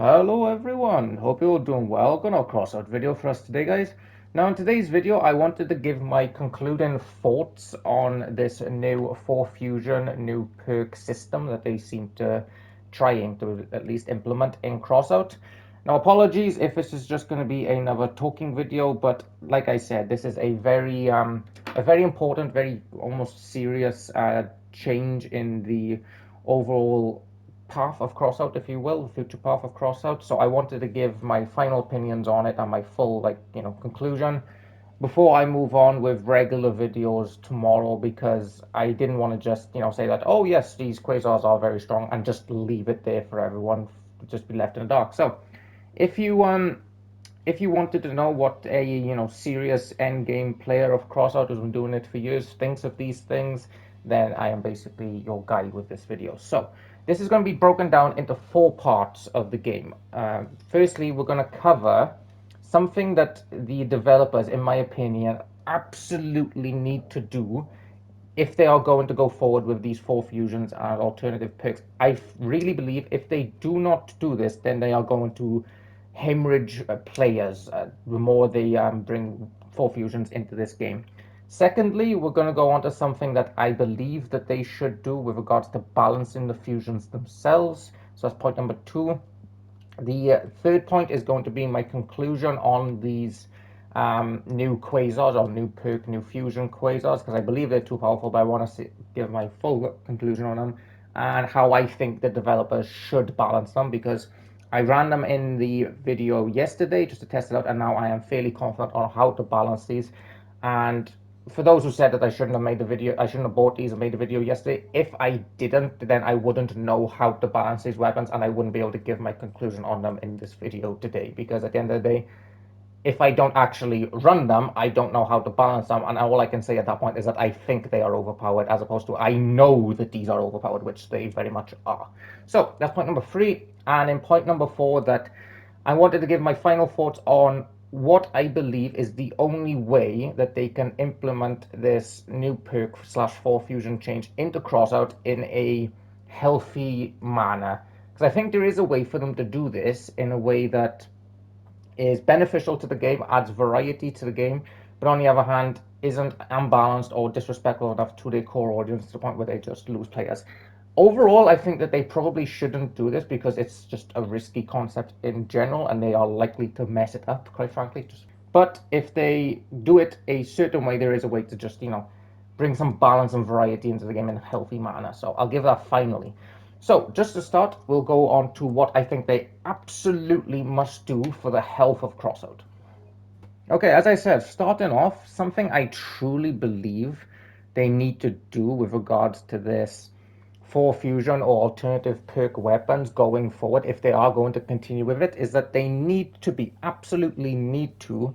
Hello everyone, hope you're all doing well. Got a crossout video for us today, guys. Now in today's video I wanted to give my concluding thoughts on this new 4 Fusion new perk system that they seem to trying to at least implement in crossout. Now apologies if this is just going to be another talking video, but like I said, this is a very important, very almost serious change in the overall path of crossout, if you will, the future path of crossout. So I wanted to give my final opinions on it and my full, conclusion before I move on with regular videos tomorrow, because I didn't want to just, say that, oh yes, these quasars are very strong and just leave it there for everyone to just be left in the dark. So if you if you wanted to know what a serious end game player of crossout who's been doing it for years thinks of these things, then I am basically your guide with this video. So this is going to be broken down into 4 parts of the game. Firstly, we're going to cover something that the developers, in my opinion, absolutely need to do if they are going to go forward with these 4 fusions and alternative picks. I really believe if they do not do this, then they are going to hemorrhage players the more they bring 4 fusions into this game. Secondly, we're going to go on to something that I believe that they should do with regards to balancing the fusions themselves. So that's point number 2. The third point is going to be my conclusion on these new quasars, or new perk, new fusion quasars, because I believe they're too powerful, but I want to give my full conclusion on them and how I think the developers should balance them, because I ran them in the video yesterday just to test it out, and now I am fairly confident on how to balance these. And for those who said that I shouldn't have made the video, I shouldn't have bought these and made the video yesterday, if I didn't, then I wouldn't know how to balance these weapons, and I wouldn't be able to give my conclusion on them in this video today, because at the end of the day, if I don't actually run them, I don't know how to balance them, and all I can say at that point is that I think they are overpowered, as opposed to I know that these are overpowered, which they very much are. So that's point number 3, and in point number 4, that I wanted to give my final thoughts on what I believe is the only way that they can implement this new perk slash 4 fusion change into crossout in a healthy manner. Because I think there is a way for them to do this in a way that is beneficial to the game, adds variety to the game, but on the other hand, isn't unbalanced or disrespectful enough to their core audience to the point where they just lose players. Overall, I think that they probably shouldn't do this because it's just a risky concept in general, and they are likely to mess it up, quite frankly. But if they do it a certain way, there is a way to just, bring some balance and variety into the game in a healthy manner. So I'll give that finally. So just to start, we'll go on to what I think they absolutely must do for the health of crossout. Okay, as I said, starting off, something I truly believe they need to do with regards to this 4 fusion or alternative perk weapons going forward, if they are going to continue with it, is that they absolutely need to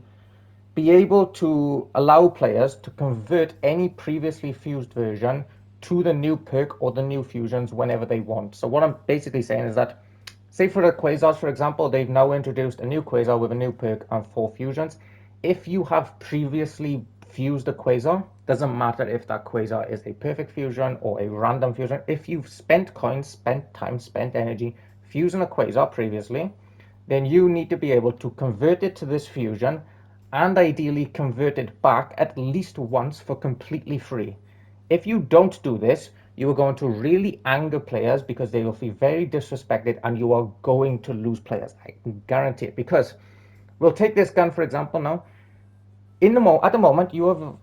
be able to allow players to convert any previously fused version to the new perk or the new fusions whenever they want. So what I'm basically saying is that, say for the quasars, for example, they've now introduced a new quasar with a new perk and 4 fusions. If you have previously fused a quasar, doesn't matter if that quasar is a perfect fusion or a random fusion. If you've spent coins, spent time, spent energy fusing a quasar previously, then you need to be able to convert it to this fusion, and ideally convert it back at least once for completely free. If you don't do this, you are going to really anger players because they will feel very disrespected, and you are going to lose players. I can guarantee it. Because we'll take this gun for example now. At the moment, you have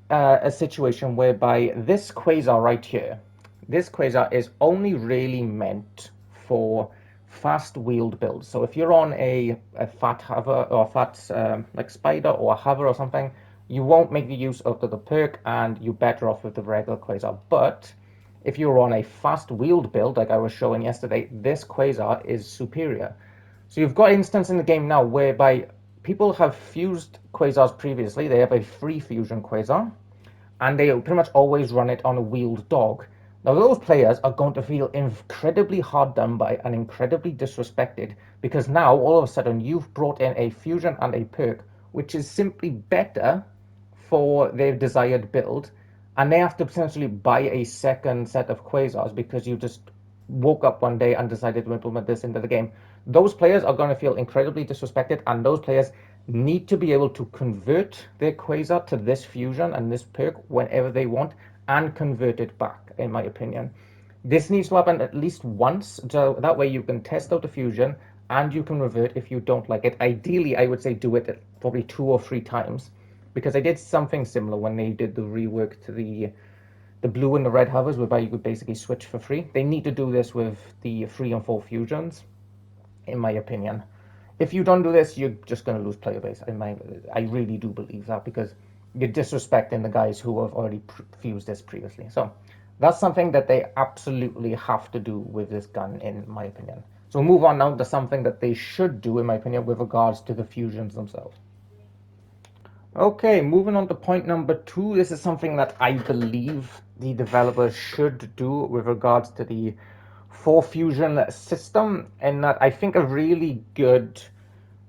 a situation whereby this quasar right here, this quasar is only really meant for fast wheeled builds. So if you're on a fat hover or a fat like spider or a hover or something, you won't make the use of the perk, and you're better off with the regular quasar. But if you're on a fast wheeled build like I was showing yesterday, this quasar is superior. So you've got instance in the game now whereby people have fused quasars previously. They have a free fusion quasar, and they pretty much always run it on a wheeled dog. Now those players are going to feel incredibly hard done by and incredibly disrespected, because now all of a sudden you've brought in a fusion and a perk which is simply better for their desired build, and they have to potentially buy a second set of quasars because you just woke up one day and decided to implement this into the game. those players are going to feel incredibly disrespected, and those players need to be able to convert their Quasar to this fusion and this perk whenever they want and convert it back, in my opinion. This needs to happen at least once, so that way you can test out the fusion and you can revert if you don't like it. Ideally, I would say do it probably 2 or 3 times, because I did something similar when they did the rework to the blue and the red hovers, whereby you could basically switch for free. They need to do this with the 3 and 4 fusions, in my opinion. If you don't do this, you're just going to lose player base. I really do believe that, because you're disrespecting the guys who have already fused this previously. So that's something that they absolutely have to do with this gun, in my opinion. So we'll move on now to something that they should do, in my opinion, with regards to the fusions themselves. Okay, moving on to point number 2. This is something that I believe the developers should do with regards to the 4 fusion system, and that I think a really good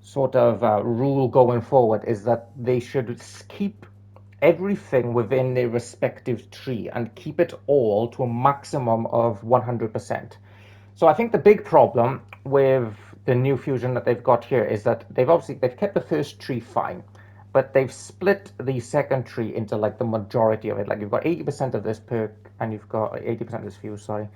sort of rule going forward is that they should keep everything within their respective tree and keep it all to a maximum of 100%. So I think the big problem with the new fusion that they've got here is that they've kept the first tree fine, but they've split the second tree into like the majority of it. Like you've got 80% of this perk, and you've got 80% of this fuse, sorry,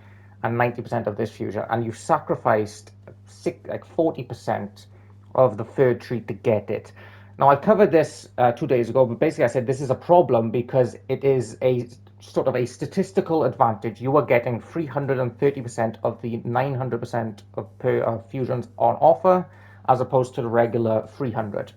and 90% of this fusion, and you've sacrificed 40% of the third tree to get it. Now, I covered this 2 days ago, but basically I said this is a problem because it is a sort of a statistical advantage. You are getting 330% of the 900% of fusions on offer, as opposed to the regular 300.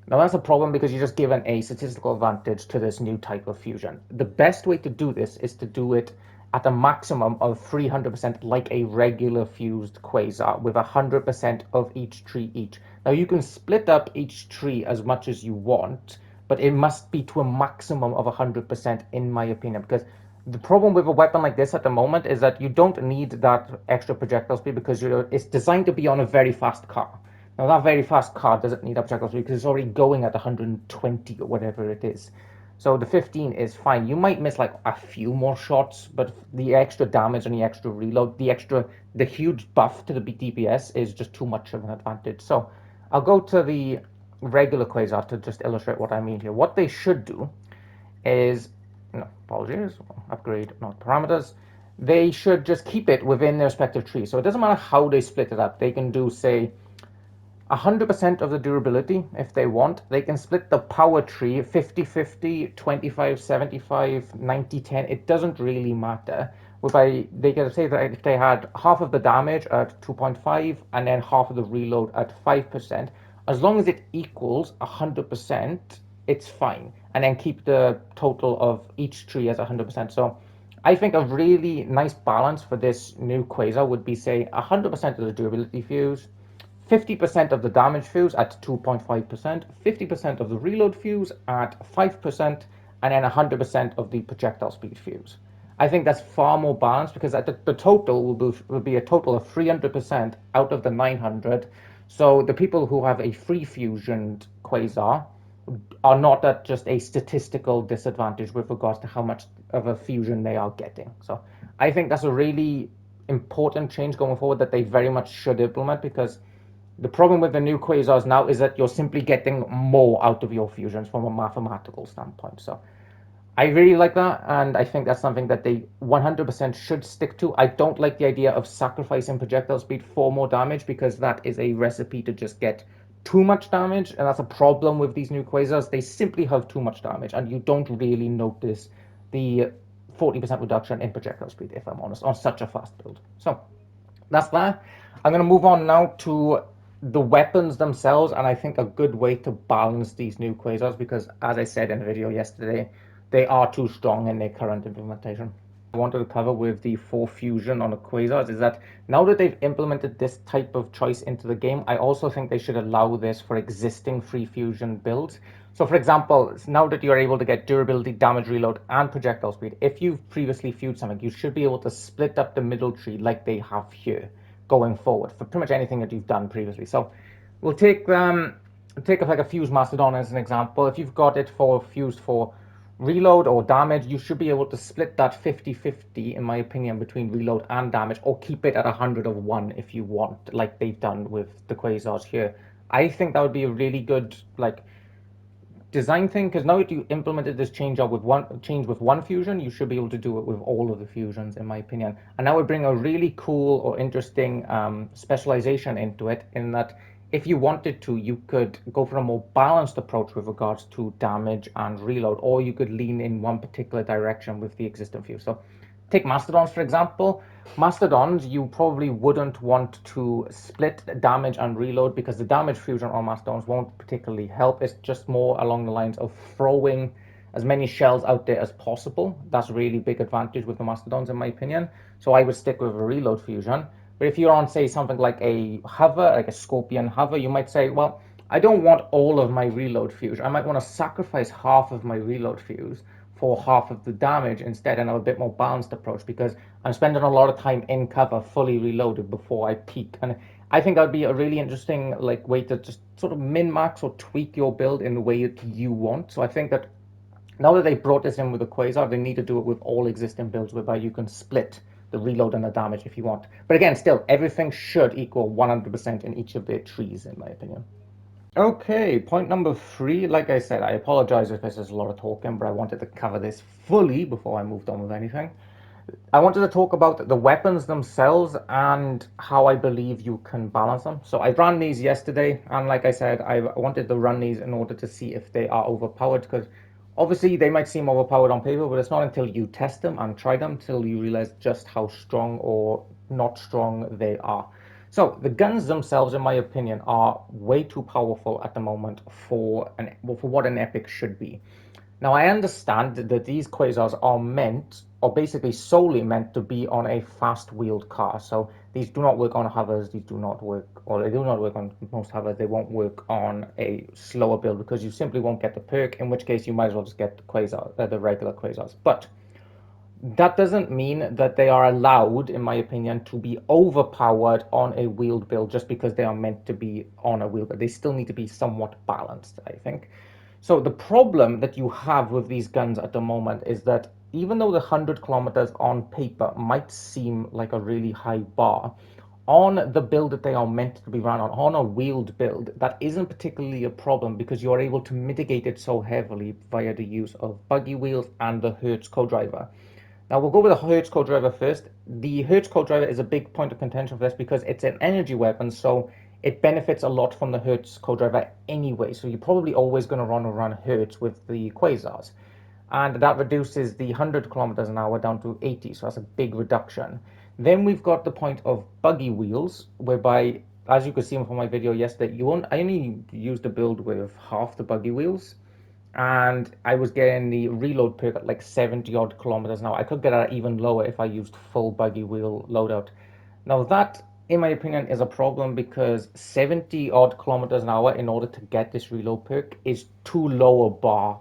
Now that's a problem because you're just given a statistical advantage to this new type of fusion. The best way to do this is to do it at a maximum of 300%, like a regular fused Quasar, with 100% of each tree each. Now you can split up each tree as much as you want, but it must be to a maximum of 100%, in my opinion, because the problem with a weapon like this at the moment is that you don't need that extra projectile speed, because it's designed to be on a very fast car. Now that very fast car doesn't need projectile speed because it's already going at 120 or whatever it is. So the 15 is fine. You might miss like a few more shots, but the extra damage and the extra reload, the huge buff to the DPS is just too much of an advantage. So I'll go to the regular Quasar to just illustrate what I mean here. What they should do is, no, apologies, upgrade, not parameters. They should just keep it within their respective tree. So it doesn't matter how they split it up. They can do, say, 100% of the durability if they want. They can split the power tree 50-50, 25-75, 90-10. It doesn't really matter. Whereby they can say that if they had half of the damage at 2.5 and then half of the reload at 5%, as long as it equals 100%, it's fine. And then keep the total of each tree as 100%. So I think a really nice balance for this new Quasar would be, say, 100% of the durability fuse, 50% of the damage fuse at 2.5%, 50% of the reload fuse at 5%, and then 100% of the projectile speed fuse. I think that's far more balanced, because the total will be a total of 300% out of the 900. So the people who have a free fusioned Quasar are not at just a statistical disadvantage with regards to how much of a fusion they are getting. So I think that's a really important change going forward that they very much should implement, because the problem with the new Quasars now is that you're simply getting more out of your fusions from a mathematical standpoint. So I really like that, and I think that's something that they 100% should stick to. I don't like the idea of sacrificing projectile speed for more damage, because that is a recipe to just get too much damage, and that's a problem with these new Quasars. They simply have too much damage, and you don't really notice the 40% reduction in projectile speed, if I'm honest, on such a fast build. So that's that. I'm going to move on now to the weapons themselves, and I think a good way to balance these new Quasars, because as I said in the video yesterday, they are too strong in their current implementation. I wanted to cover with the 4 fusion on the Quasars is that now that they've implemented this type of choice into the game, I also think they should allow this for existing free fusion builds. So for example, now that you're able to get durability, damage reload, and projectile speed, if you've previously fused something, you should be able to split up the middle tree like they have here going forward for pretty much anything that you've done previously. So we'll take like a fused Mastodon as an example. If you've got it for fused for reload or damage, you should be able to split that 50-50, in my opinion, between reload and damage, or keep it at 100 of 1 if you want, like they've done with the Quasars here. I think that would be a really good, like, design thing, because now that you implemented this change with one fusion, you should be able to do it with all of the fusions, in my opinion. And that would bring a really cool or interesting specialization into it, in that if you wanted to, you could go for a more balanced approach with regards to damage and reload, or you could lean in one particular direction with the existing fuse. So take Mastodons, for example. Mastodons, you probably wouldn't want to split damage and reload, because the damage fusion on Mastodons won't particularly help. It's just more along the lines of throwing as many shells out there as possible. That's a really big advantage with the Mastodons, in my opinion. So I would stick with a reload fusion. But if you're on, say, something like a hover, like a Scorpion hover, you might say, well, I don't want all of my reload fuse. I might want to sacrifice half of my reload fuse for half of the damage instead, and have a bit more balanced approach, because I'm spending a lot of time in cover fully reloaded before I peak. And I think that'd be a really interesting like way to just sort of min-max or tweak your build in the way that you want. So I think that now that they brought this in with the Quasar, they need to do it with all existing builds, whereby you can split the reload and the damage if you want. But again, still, everything should equal 100% in each of their trees, in my opinion. Okay, point number 3. Like I said, I apologize if this is a lot of talking, but I wanted to cover this fully before I moved on with anything. I wanted to talk about the weapons themselves and how I believe you can balance them. So I ran these yesterday, and like I said, I wanted to run these in order to see if they are overpowered, because obviously they might seem overpowered on paper, but it's not until you test them and try them till you realize just how strong or not strong they are. So the guns themselves, in my opinion, are way too powerful at the moment for what an epic should be. Now, I understand that these quasars are meant, or basically solely meant, to be on a fast-wheeled car. So these do not work on hovers, these do not work, or they do not work on most hovers. They won't work on a slower build, because you simply won't get the perk, in which case you might as well just get the quasar, the regular quasars. But that doesn't mean that they are allowed, in my opinion, to be overpowered on a wheeled build just because they are meant to be on a wheel. But they still need to be somewhat balanced, I think. So the problem that you have with these guns at the moment is that even though the 100 kilometers on paper might seem like a really high bar, on the build that they are meant to be run on a wheeled build, that isn't particularly a problem, because you are able to mitigate it so heavily via the use of buggy wheels and the Hertz co-driver. Now we'll go with the Hertz co-driver first. The Hertz co-driver is a big point of contention for this, because it's an energy weapon, so it benefits a lot from the Hertz co-driver anyway. So you're probably always going to run Hertz with the Quasars. And that reduces the 100 kilometers an hour down to 80, so that's a big reduction. Then we've got the point of buggy wheels, whereby, as you could see from my video yesterday, I only used a build with half the buggy wheels, and I was getting the reload perk at like 70 odd kilometers an hour. I could get it even lower if I used full buggy wheel loadout. Now that, in my opinion, is a problem, because 70 odd kilometers an hour in order to get this reload perk is too low a bar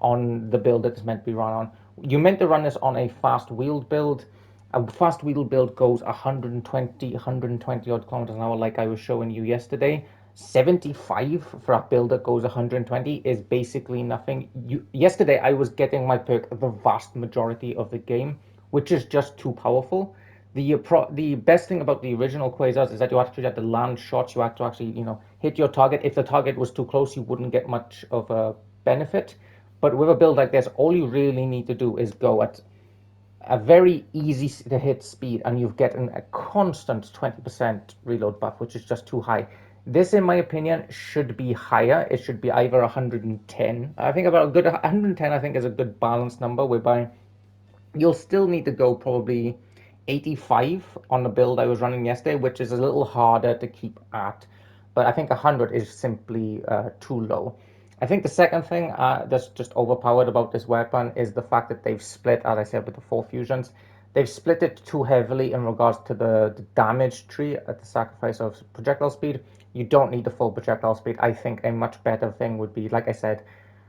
on the build that it's meant to be run on. You meant to run this on a fast wheeled build. A fast wheeled build goes 120 odd kilometers an hour, like I was showing you yesterday. 75 for a build that goes 120 is basically nothing. Yesterday I was getting my perk the vast majority of the game, which is just too powerful. The best thing about the original Quasars is that you actually had to land shots. You had to actually, hit your target. If the target was too close, you wouldn't get much of a benefit. But with a build like this, all you really need to do is go at a very easy to hit speed, and you've gotten a constant 20% reload buff, which is just too high. This, in my opinion, should be higher. It should be either 110. I think about a good 110, I think, is a good balanced number, whereby you'll still need to go probably 85 on the build I was running yesterday, which is a little harder to keep at. But I think 100 is simply too low. I think the second thing that's just overpowered about this weapon is the fact that they've split, as I said, with the 4 fusions. They've split it too heavily in regards to the damage tree at the sacrifice of projectile speed. You don't need the full projectile speed. I think a much better thing would be, like I said,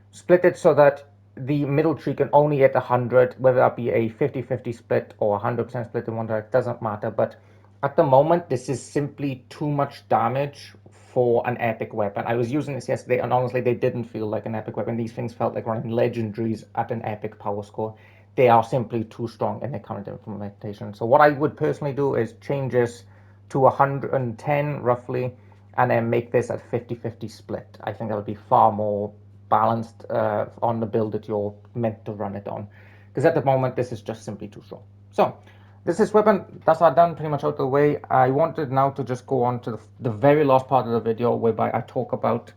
split it so that the middle tree can only hit 100, whether that be a 50-50 split or 100% split in one direction, doesn't matter. But at the moment, this is simply too much damage for an epic weapon. I was using this yesterday, and honestly, they didn't feel like an epic weapon. These things felt like running legendaries at an epic power score. They are simply too strong in their current implementation. So what I would personally do is change this to 110 roughly, and then make this at 50-50 split. I think that would be far more balanced on the build that you're meant to run it on. Because at the moment, this is just simply too strong. So this is weapon, that's all done, pretty much out of the way. I wanted now to just go on to the very last part of the video, whereby I talk about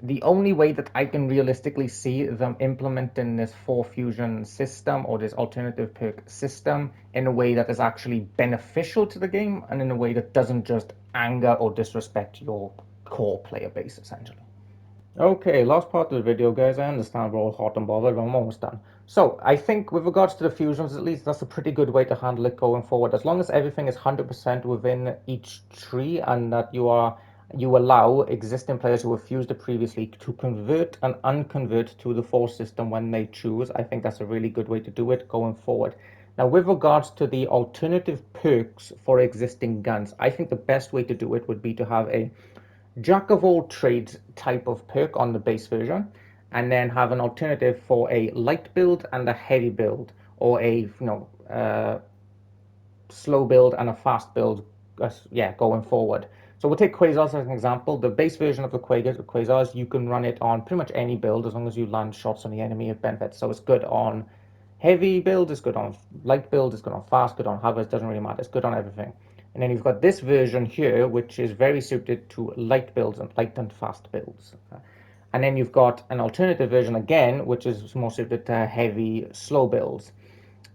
the only way that I can realistically see them implementing this 4 fusion system, or this alternative perk system, in a way that is actually beneficial to the game, and in a way that doesn't just anger or disrespect your core player base, essentially. Okay, last part of the video, guys. I understand we're all hot and bothered, but I'm almost done. So, I think with regards to the fusions, at least, that's a pretty good way to handle it going forward. As long as everything is 100% within each tree, and that you allow existing players who have fused it previously to convert and unconvert to the force system when they choose, I think that's a really good way to do it going forward. Now, with regards to the alternative perks for existing guns, I think the best way to do it would be to have a jack of all trades type of perk on the base version, and then have an alternative for a light build and a heavy build, or a slow build and a fast build, going forward. So we'll take Quasars as an example. The base version of the Quasars, you can run it on pretty much any build as long as you land shots on the enemy of benefits. So it's good on heavy build, it's good on light build, it's good on fast, good on hovers, doesn't really matter, it's good on everything. And then you've got this version here, which is very suited to light builds and light and fast builds. And then you've got an alternative version again, which is more suited to heavy, slow builds.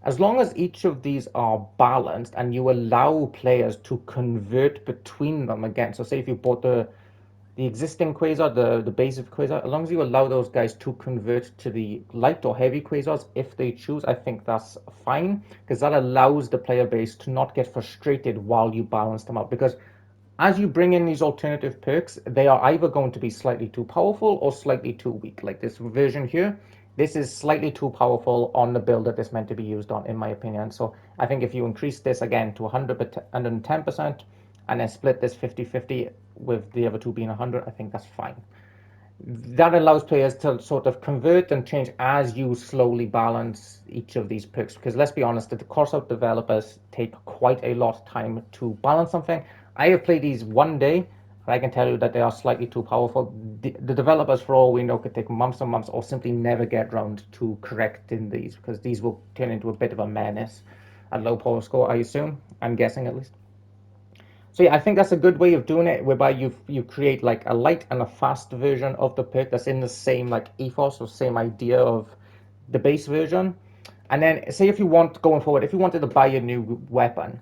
As long as each of these are balanced and you allow players to convert between them again, so say if you bought the existing Quasar, the basic Quasar, as long as you allow those guys to convert to the light or heavy Quasars if they choose, I think that's fine, because that allows the player base to not get frustrated while you balance them out. Because as you bring in these alternative perks, they are either going to be slightly too powerful or slightly too weak. Like this version here, this is slightly too powerful on the build that it's meant to be used on, in my opinion. So I think if you increase this again to 110%, and then split this 50-50 with the other two being 100, I think that's fine. That allows players to sort of convert and change as you slowly balance each of these perks. Because let's be honest, the CROSSOUT developers take quite a lot of time to balance something. I have played these one day, and I can tell you that they are slightly too powerful. The developers, for all we know, could take months and months, or simply never get around to correcting these, because these will turn into a bit of a menace at low power score, I assume. I'm guessing, at least. So yeah, I think that's a good way of doing it, whereby you create like a light and a fast version of the perk that's in the same like ethos or same idea of the base version. And then say if you want, going forward, if you wanted to buy a new weapon,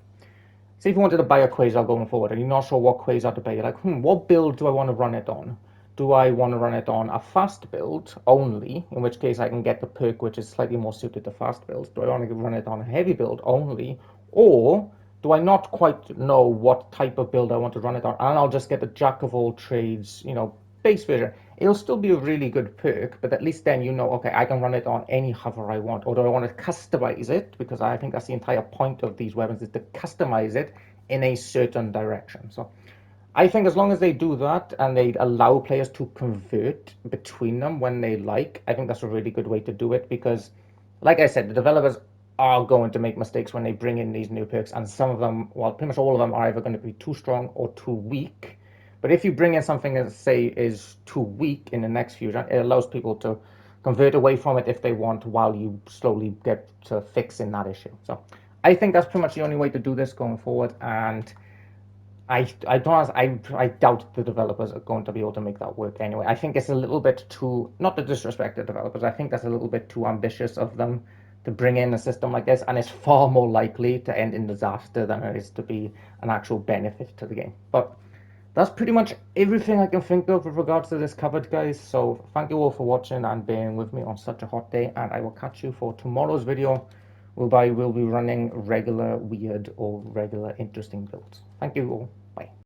say if you wanted to buy a Quasar going forward and you're not sure what Quasar to buy, you're like, what build do I want to run it on? Do I want to run it on a fast build only, in which case I can get the perk which is slightly more suited to fast builds? Do I want to run it on a heavy build only? Or do I not quite know what type of build I want to run it on, and I'll just get the jack of all trades, base version? It'll still be a really good perk, but at least then you know, okay, I can run it on any hover I want. Or do I want to customize it? Because I think that's the entire point of these weapons, is to customize it in a certain direction. So I think as long as they do that and they allow players to convert between them when they like, I think that's a really good way to do it. Because, like I said, the developers are going to make mistakes when they bring in these new perks, and some of them, well, pretty much all of them, are either going to be too strong or too weak. But if you bring in something that, say, is too weak in the next fusion, it allows people to convert away from it if they want, while you slowly get to fixing that issue. So I think that's pretty much the only way to do this going forward, and I doubt the developers are going to be able to make that work anyway. I think it's a little bit too, not to disrespect the developers, I think that's a little bit too ambitious of them to bring in a system like this, and it's far more likely to end in disaster than it is to be an actual benefit to the game. But that's pretty much everything I can think of with regards to this covered, guys. So thank you all for watching and being with me on such a hot day, and I will catch you for tomorrow's video, whereby we'll be running regular weird or regular interesting builds. Thank you all. Bye.